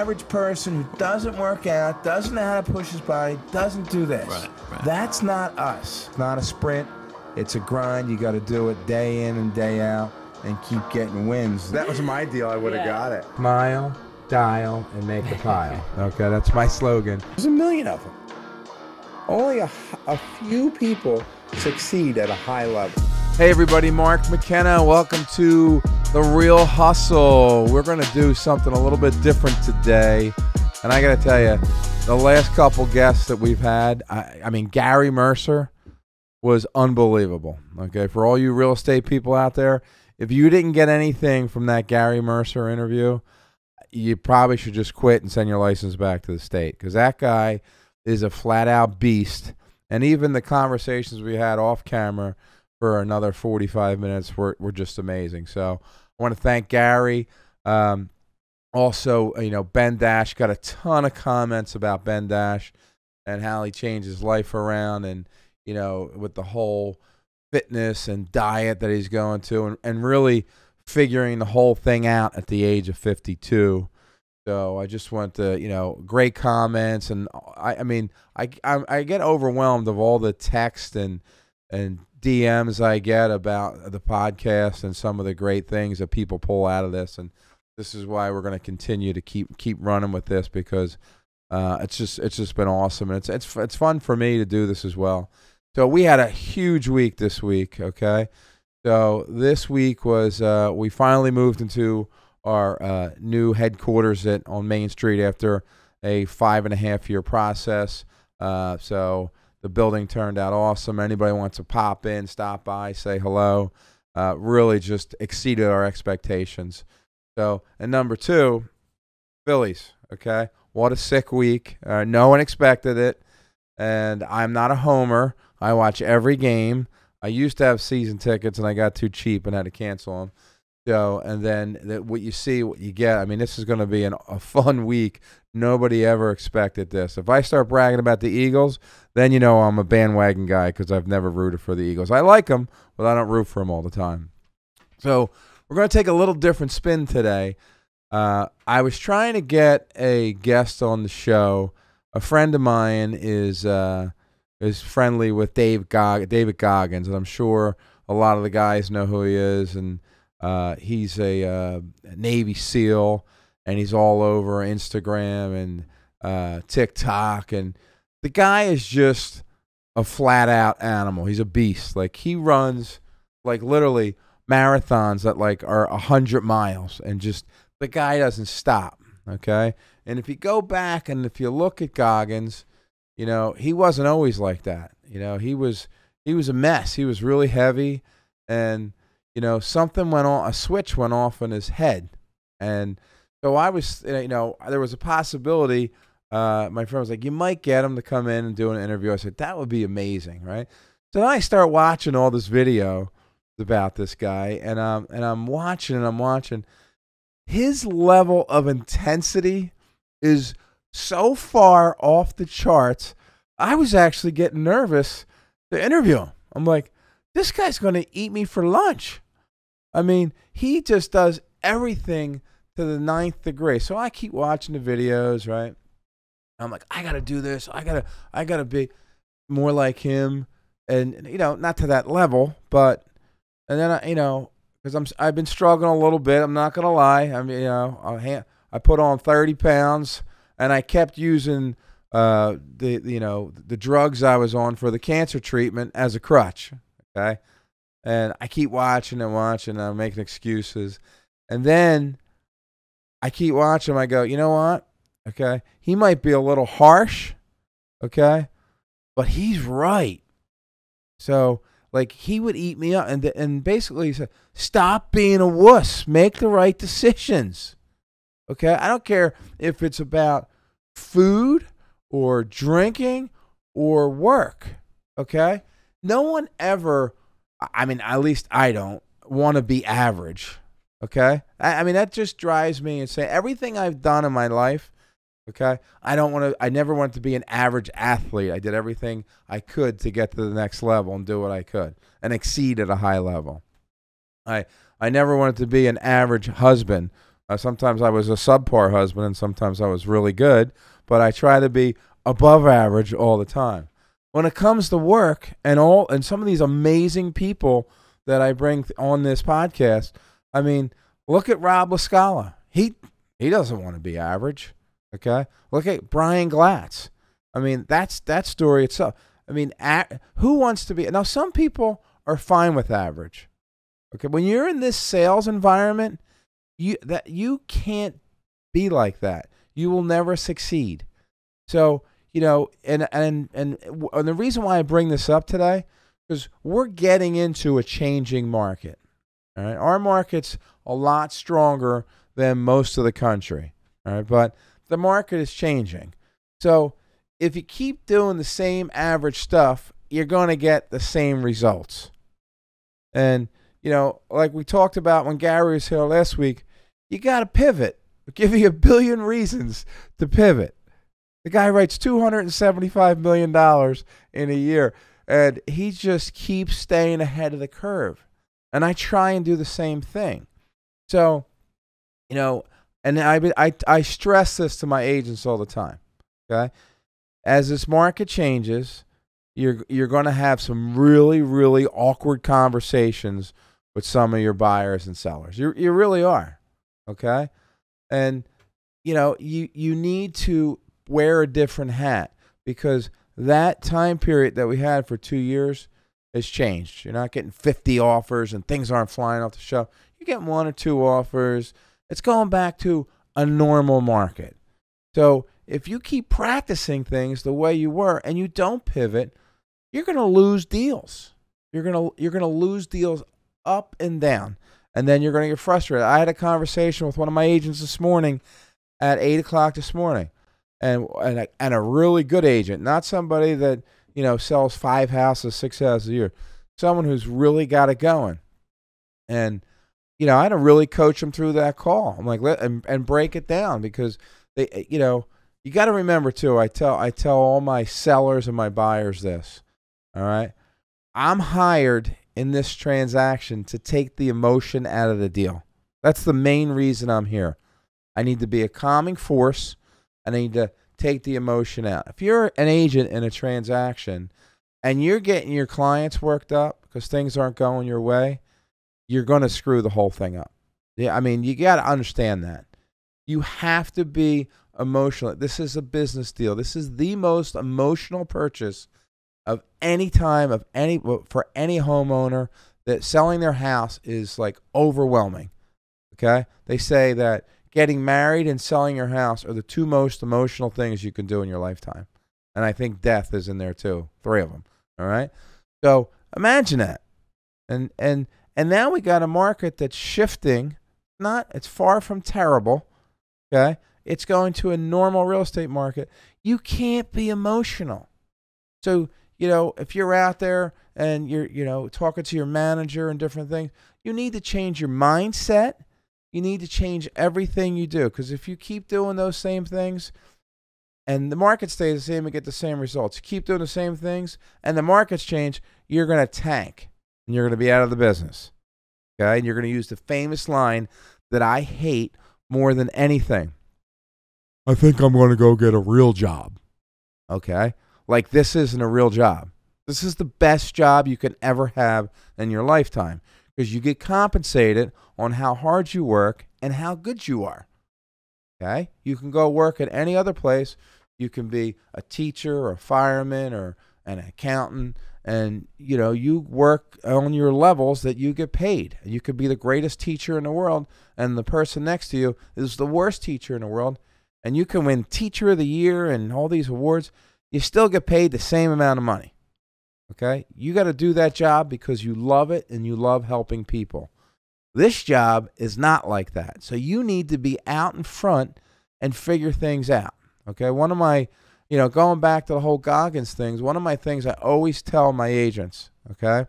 average person who doesn't work out, doesn't know how to push his body, doesn't do this. Right. That's not us. It's not a sprint. It's a grind. You got to do it day in and day out and keep getting wins. That was my deal. I would have got it. Smile, dial, and make a pile. Okay, that's my slogan. There's a million of them. Only a few people succeed at a high level. Hey everybody, Mark McKenna. Welcome to The Real Hustle. We're going to do something a little bit different today. And I got to tell you, the last couple guests that we've had, I mean, Gary Mercer was unbelievable. Okay, for all you real estate people out there, if you didn't get anything from that Gary Mercer interview, you probably should just quit and send your license back to the state, because that guy is a flat-out beast. And even the conversations we had off camera for another 45 minutes were just amazing. So I want to thank Gary. Also, you know, Ben Dash, got a ton of comments about Ben Dash and how he changed his life around, and, you know, with the whole fitness and diet that he's going to, and really figuring the whole thing out at the age of 52. So I just want to, you know, great comments. And I mean, I get overwhelmed of all the text and DMs I get about the podcast and some of the great things that people pull out of this. And this is why we're going to continue to keep running with this, because it's just been awesome, and it's fun for me to do this as well. So we had a huge week this week. Okay, so this week was we finally moved into our new headquarters on Main Street after a 5.5-year process. So the building turned out awesome. Anybody wants to pop in, stop by, say hello. Really just exceeded our expectations. So, and number two, Phillies. Okay, what a sick week. No one expected it, and I'm not a homer. I watch every game. I used to have season tickets, and I got too cheap and had to cancel them. So, and then what you see, what you get. I mean, this is going to be a fun week. Nobody ever expected this. If I start bragging about the Eagles, then you know I'm a bandwagon guy, because I've never rooted for the Eagles. I like them, but I don't root for them all the time. So we're going to take a little different spin today. I was trying to get a guest on the show. A friend of mine is friendly with David Goggins, and I'm sure a lot of the guys know who he is. And he's a Navy SEAL, and he's all over Instagram and TikTok. And the guy is just a flat-out animal. He's a beast. Like, he runs, like, literally marathons that, like, are 100 miles, and just the guy doesn't stop, okay? And if you go back and if you look at Goggins, you know, he wasn't always like that. You know, he was a mess. He was really heavy, and you know, something went on, a switch went off in his head. And so I was, you know, there was a possibility. My friend was like, you might get him to come in and do an interview. I said, that would be amazing, right? So then I start watching all this video about this guy, and I'm watching. His level of intensity is so far off the charts. I was actually getting nervous to interview him. I'm like, this guy's going to eat me for lunch. I mean, he just does everything to the 9th degree. So I keep watching the videos, right? I'm like, I got to do this. I got to be more like him. And, you know, not to that level, but, and then, you know, because I've been struggling a little bit. I'm not going to lie. I mean, you know, I put on 30 pounds, and I kept using the drugs I was on for the cancer treatment as a crutch. Okay. And I keep watching and I'm making excuses. And then I keep watching. I go, you know what? Okay. He might be a little harsh. Okay. But he's right. So, like, he would eat me up. And basically he said, stop being a wuss. Make the right decisions. Okay. I don't care if it's about food or drinking or work. Okay. No one ever, I mean, at least I don't want to be average, okay? I mean, that just drives me insane. Everything I've done in my life, okay, I never wanted to be an average athlete. I did everything I could to get to the next level and do what I could and exceed at a high level. I never wanted to be an average husband. Sometimes I was a subpar husband, and sometimes I was really good, but I try to be above average all the time. When it comes to work and some of these amazing people that I bring on this podcast, I mean, look at Rob LaScala. He doesn't want to be average. Okay, look at Brian Glatz. I mean, that's that story itself. I mean, who wants to be? Now, some people are fine with average. Okay, when you're in this sales environment, you can't be like that. You will never succeed. So, you know, and the reason why I bring this up today is we're getting into a changing market. All right, our market's a lot stronger than most of the country. All right, but the market is changing. So if you keep doing the same average stuff, you're going to get the same results. And, you know, like we talked about when Gary was here last week, you got to pivot. I'll give you a billion reasons to pivot. The guy writes $275 million in a year, and he just keeps staying ahead of the curve. And I try and do the same thing. So, you know, and I stress this to my agents all the time, okay? As this market changes, you're going to have some really, really awkward conversations with some of your buyers and sellers. You really are, okay? And, you know, you need to wear a different hat because that time period that we had for 2 years has changed. You're not getting 50 offers and things aren't flying off the shelf. You're getting 1 or 2 offers. It's going back to a normal market. So if you keep practicing things the way you were and you don't pivot, you're going to lose deals. You're going to lose deals up and down, and then you're going to get frustrated. I had a conversation with one of my agents this morning at 8 o'clock this morning, and a really good agent, not somebody that, you know, sells 5 houses, 6 houses a year, someone who's really got it going. And, you know, I had to really coach them through that call. I'm like, and break it down because they, you know, you got to remember too. I tell all my sellers and my buyers this. All right, I'm hired in this transaction to take the emotion out of the deal. That's the main reason I'm here. I need to be a calming force, and I need to take the emotion out. If you're an agent in a transaction and you're getting your clients worked up because things aren't going your way, you're going to screw the whole thing up. Yeah, I mean, you got to understand that. You have to be emotional. This is a business deal. This is the most emotional purchase of any time for any homeowner. That selling their house is like overwhelming. Okay? They say that getting married and selling your house are the 2 most emotional things you can do in your lifetime. And I think death is in there too. 3 of them. All right? So imagine that. And now we got a market that's shifting. It's far from terrible. Okay? It's going to a normal real estate market. You can't be emotional. So, you know, if you're out there and you're, you know, talking to your manager and different things, you need to change your mindset. You need to change everything you do, because if you keep doing those same things and the market stays the same and get the same results, you keep doing the same things and the markets change, you're going to tank and you're going to be out of the business. Okay? And you're going to use the famous line that I hate more than anything. I think I'm going to go get a real job. Okay? Like, this isn't a real job. This is the best job you can ever have in your lifetime, because you get compensated on how hard you work and how good you are. Okay? You can go work at any other place. You can be a teacher or a fireman or an accountant, and, you know, you work on your levels that you get paid. You could be the greatest teacher in the world, and the person next to you is the worst teacher in the world, and you can win Teacher of the Year and all these awards. You still get paid the same amount of money. Okay? You got to do that job because you love it and you love helping people. This job is not like that. So you need to be out in front and figure things out. Okay? One of my, you know, going back to the whole Goggins things, one of my things I always tell my agents, okay?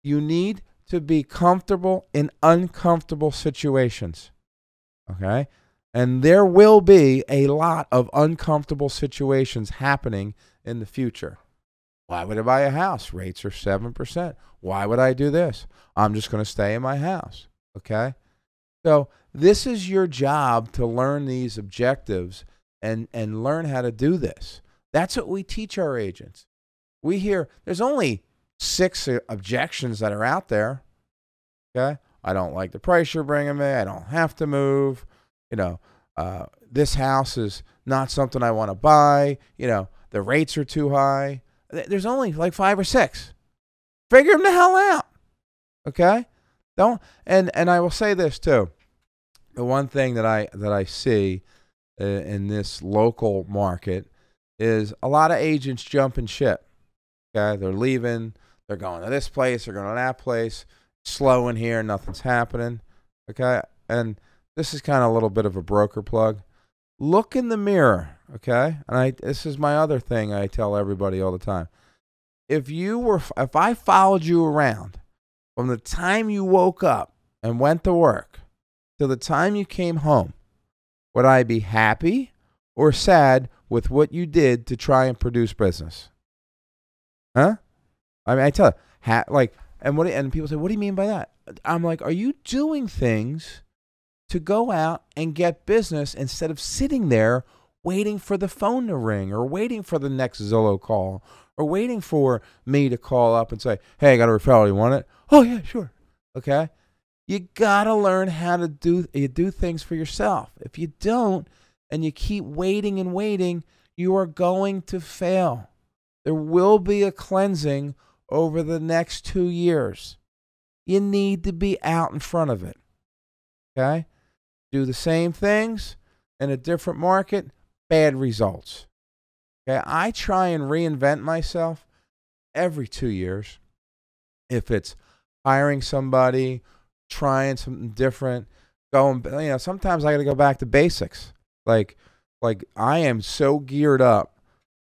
You need to be comfortable in uncomfortable situations. Okay? And there will be a lot of uncomfortable situations happening in the future. Why would I buy a house? Rates are 7%. Why would I do this? I'm just going to stay in my house. Okay? So this is your job to learn these objectives and learn how to do this. That's what we teach our agents. We hear there's only 6 objections that are out there. Okay, I don't like the price you're bringing me. I don't have to move. You know, this house is not something I want to buy. You know, the rates are too high. There's only like 5 or 6. Figure them the hell out. Okay, don't. And I will say this too. The one thing that I see in this local market is a lot of agents jumping ship. Okay, they're leaving. They're going to this place. They're going to that place. Slow in here. Nothing's happening. Okay, and this is kind of a little bit of a broker plug. Look in the mirror. Okay, and this is my other thing I tell everybody all the time. If I followed you around from the time you woke up and went to work till the time you came home, would I be happy or sad with what you did to try and produce business? Huh? I mean, I tell you, and people say, what do you mean by that? I'm like, are you doing things to go out and get business instead of sitting there waiting for the phone to ring or waiting for the next Zillow call or waiting for me to call up and say, hey, I got a referral. You want it? Oh, yeah, sure. Okay. You got to learn how to do things for yourself. If you don't and you keep waiting and waiting, you are going to fail. There will be a cleansing over the next 2 years. You need to be out in front of it. Okay? Do the same things in a different market, bad results. Okay? I try and reinvent myself every 2 years. If it's hiring somebody, trying something different, sometimes I got to go back to basics. Like I am so geared up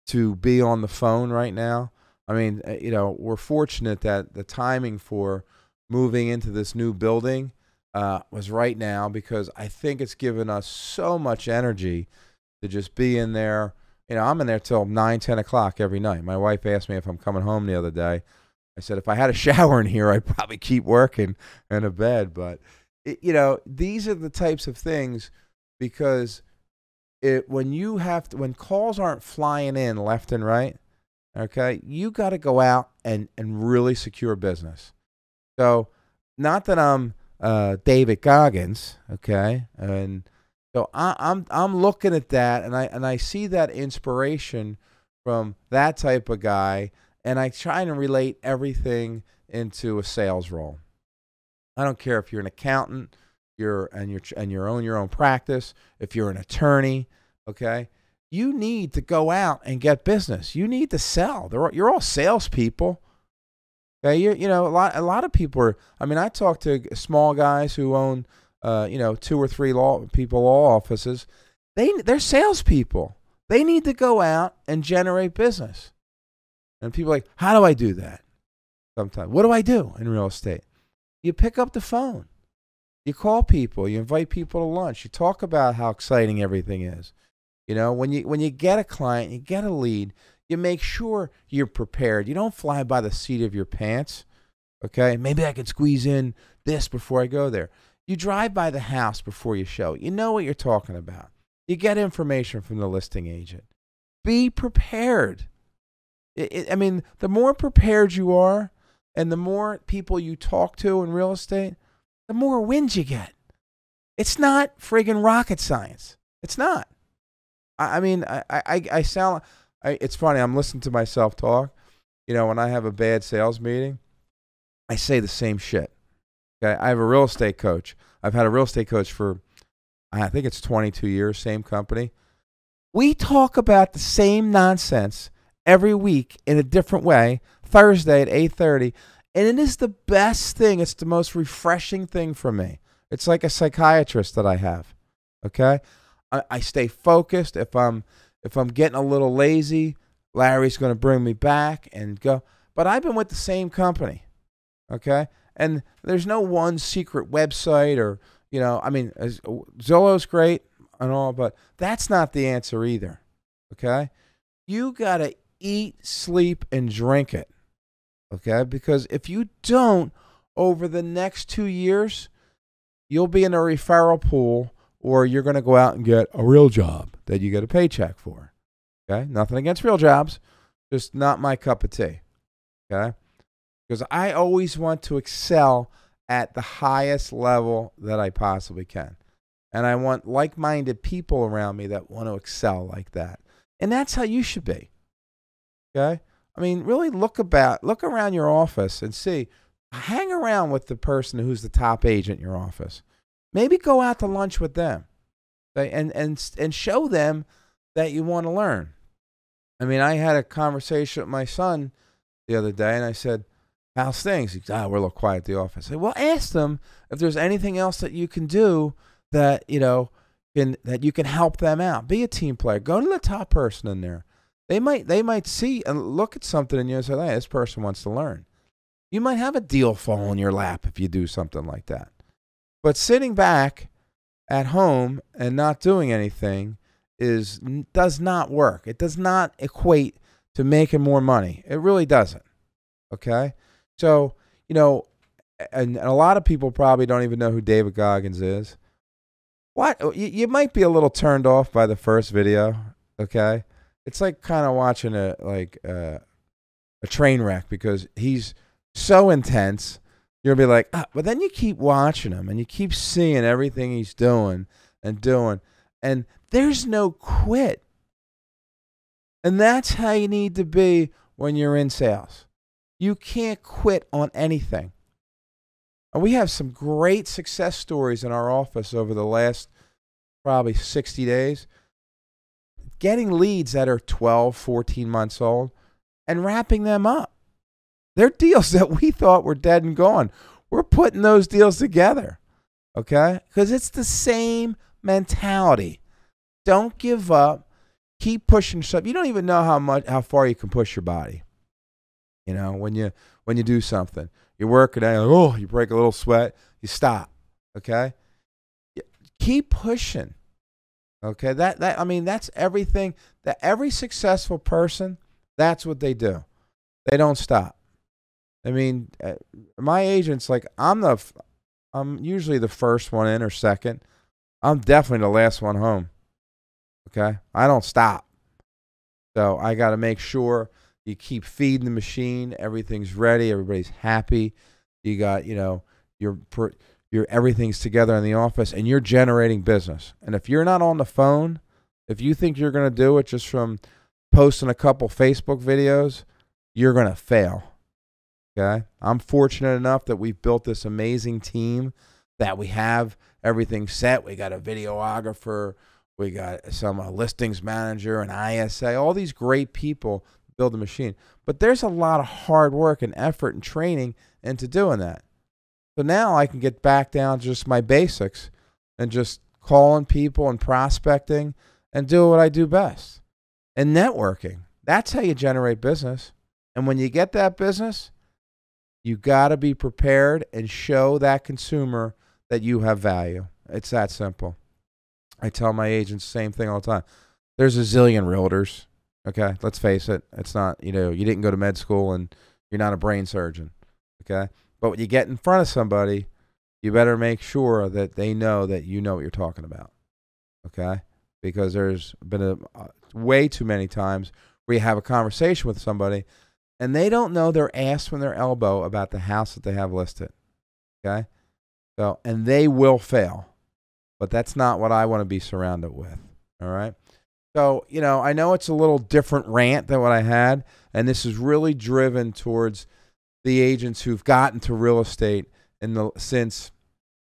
to be on the phone right now. I mean, we're fortunate that the timing for moving into this new building was right now, because I think it's given us so much energy to just be in there. I'm in there till 9, 10 o'clock every night. My wife asked me if I'm coming home the other day. I said, if I had a shower in here, I'd probably keep working in a bed. But, these are the types of things, because when calls aren't flying in left and right, okay, you got to go out and really secure business. So, not that I'm David Goggins, okay, and so I'm looking at that, and I see that inspiration from that type of guy. And I try to relate everything into a sales role. I don't care if you're an accountant, you own your own practice, if you're an attorney, okay? You need to go out and get business. You need to sell. You're all salespeople. Okay, a lot of people are. I mean, I talk to small guys who own 2 or 3 law offices. They're salespeople. They need to go out and generate business. And people are like, how do I do that? Sometimes, what do I do in real estate? You pick up the phone. You call people. You invite people to lunch. You talk about how exciting everything is. When you get a client, you get a lead, you make sure you're prepared. You don't fly by the seat of your pants. Okay? Maybe I can squeeze in this before I go there. You drive by the house before you show. You know what you're talking about. You get information from the listing agent. Be prepared. The more prepared you are and the more people you talk to in real estate, the more wins you get. It's not friggin' rocket science. It's not. I sound, it's funny, I'm listening to myself talk. When I have a bad sales meeting, I say the same shit. Okay, I have a real estate coach. I've had a real estate coach for, I think it's 22 years, same company. We talk about the same nonsense every week in a different way, Thursday at 8:30, and it is the best thing. It's the most refreshing thing for me. It's like a psychiatrist that I have. Okay, I stay focused. If I'm getting a little lazy, Larry's going to bring me back and go. But I've been with the same company. Okay, and there's no one secret website or Zillow's great and all, but that's not the answer either. Okay, you gotta eat, sleep, and drink it, okay? Because if you don't, over the next 2 years, you'll be in a referral pool, or you're going to go out and get a real job that you get a paycheck for. Okay? Nothing against real jobs, just not my cup of tea. Okay? Because I always want to excel at the highest level that I possibly can. And I want like-minded people around me that want to excel like that. And that's how you should be. Okay? I mean, really look around your office and see. Hang around with the person who's the top agent in your office. Maybe go out to lunch with them. Okay? And show them that you want to learn. I mean, I had a conversation with my son the other day, and I said, how's things? He said, we're a little quiet at the office. I said, well, ask them if there's anything else that you can do that, that you can help them out. Be a team player. Go to the top person in there. They might see and look at something in you and say, hey, this person wants to learn. You might have a deal fall in your lap if you do something like that. But sitting back at home and not doing anything does not work. It does not equate to making more money. It really doesn't. Okay? So, and a lot of people probably don't even know who David Goggins is. What? You might be a little turned off by the first video, okay? It's like kind of watching a train wreck because he's so intense. You'll be like, but then you keep watching him and you keep seeing everything he's doing, and there's no quit. And that's how you need to be when you're in sales. You can't quit on anything. And we have some great success stories in our office over the last probably 60 days. Getting leads that are 12, 14 months old and wrapping them up. They're deals that we thought were dead and gone. We're putting those deals together, okay? Because it's the same mentality. Don't give up. Keep pushing stuff. You don't even know how far you can push your body. When you do something, you're working out, you break a little sweat, you stop. Okay, keep pushing. Okay, that's everything. That every successful person, that's what they do. They don't stop. I mean, my agents, like I'm usually the first one in or second. I'm definitely the last one home. Okay, I don't stop. So I got to make sure you keep feeding the machine. Everything's ready. Everybody's happy. You got, your everything's together in the office, and you're generating business. And if you're not on the phone, if you think you're going to do it just from posting a couple Facebook videos, you're going to fail. Okay? I'm fortunate enough that we've built this amazing team, that we have everything set. We got a videographer. We got some listings manager, an ISA, all these great people build the machine. But there's a lot of hard work and effort and training into doing that. So now I can get back down to just my basics and just calling people and prospecting and do what I do best. And networking. That's how you generate business. And when you get that business, you got to be prepared and show that consumer that you have value. It's that simple. I tell my agents the same thing all the time. There's a zillion realtors. Okay, let's face it. It's not, you didn't go to med school and you're not a brain surgeon. Okay, but when you get in front of somebody, you better make sure that they know that you know what you're talking about. Okay, because there's been way too many times where you have a conversation with somebody and they don't know their ass from their elbow about the house that they have listed. Okay, so, and they will fail. But that's not what I want to be surrounded with, all right? So, I know it's a little different rant than what I had, and this is really driven towards the agents who've gotten to real estate since,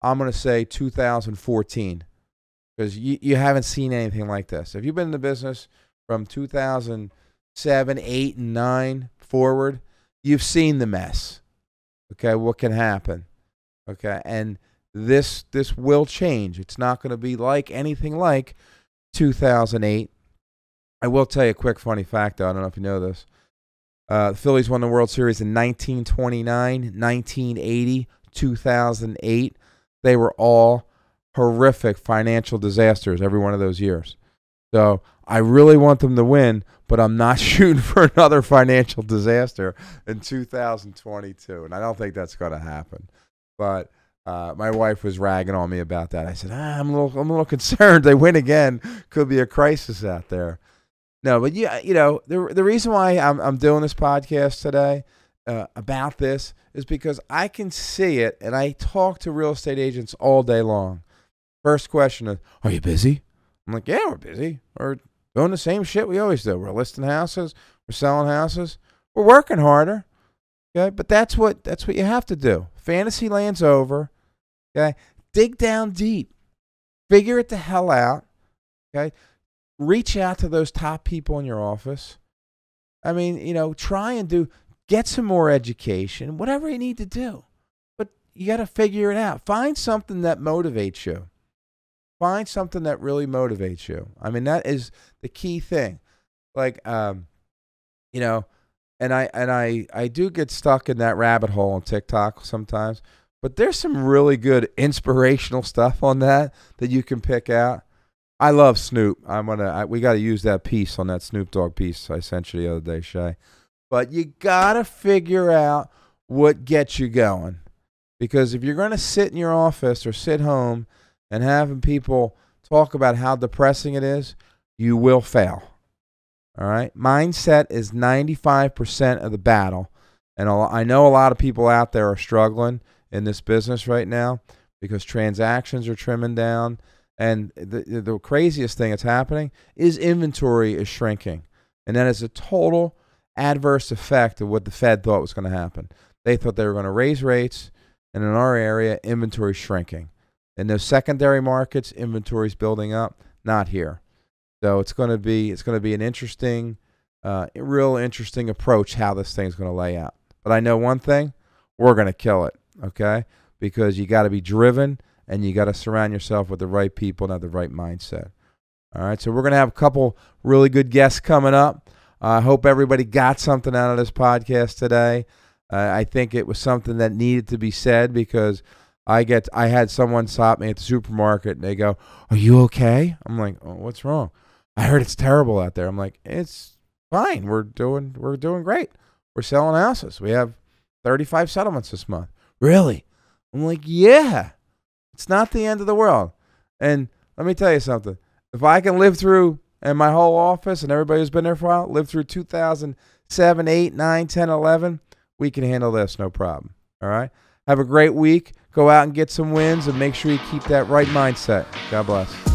I'm going to say, 2014, because you haven't seen anything like this. If you've been in the business from 2007, 8, and 9 forward, you've seen the mess, okay, what can happen, okay, and this will change. It's not going to be like anything like 2008. I will tell you a quick funny fact, though. I don't know if you know this. The Phillies won the World Series in 1929, 1980, 2008. They were all horrific financial disasters every one of those years. So I really want them to win, but I'm not shooting for another financial disaster in 2022. And I don't think that's going to happen. But My wife was ragging on me about that. I said, I'm a little concerned. They win again. Could be a crisis out there. No, but yeah, the reason why I'm doing this podcast today about this is because I can see it, and I talk to real estate agents all day long. First question is, are you busy? I'm like, yeah, we're busy. We're doing the same shit we always do. We're listing houses. We're selling houses. We're working harder. Okay, but that's what you have to do. Fantasy land's over. Okay, dig down deep. Figure it the hell out. Okay, reach out to those top people in your office. I mean, try and get some more education, whatever you need to do. But you got to figure it out. Find something that motivates you. Find something that really motivates you. I mean, that is the key thing. Like, and I do get stuck in that rabbit hole on TikTok sometimes. But there's some really good inspirational stuff on that you can pick out. I love Snoop. We got to use that piece on that Snoop Dogg piece I sent you the other day, Shay. But you got to figure out what gets you going. Because if you're going to sit in your office or sit home and having people talk about how depressing it is, you will fail. All right? Mindset is 95% of the battle. And I know a lot of people out there are struggling in this business right now because transactions are trimming down. And the craziest thing that's happening is inventory is shrinking. And that is a total adverse effect of what the Fed thought was going to happen. They thought they were going to raise rates, and in our area, inventory is shrinking. In those secondary markets, inventory is building up, not here. So it's going to be an interesting, real interesting approach how this thing's going to lay out. But I know one thing, we're going to kill it, okay? Because you got to be driven, and you got to surround yourself with the right people and have the right mindset. All right, so we're going to have a couple really good guests coming up. I hope everybody got something out of this podcast today. I think it was something that needed to be said because I had someone stop me at the supermarket, and they go, "Are you okay?" I'm like, "Oh, what's wrong?" "I heard it's terrible out there." I'm like, "It's fine. We're doing great. We're selling houses. We have 35 settlements this month." "Really?" I'm like, "Yeah. It's not the end of the world." And let me tell you something. If I can live through, and my whole office and everybody who's been there for a while, live through 2007, 8, 9, 10, 11, we can handle this, no problem. All right? Have a great week. Go out and get some wins, and make sure you keep that right mindset. God bless.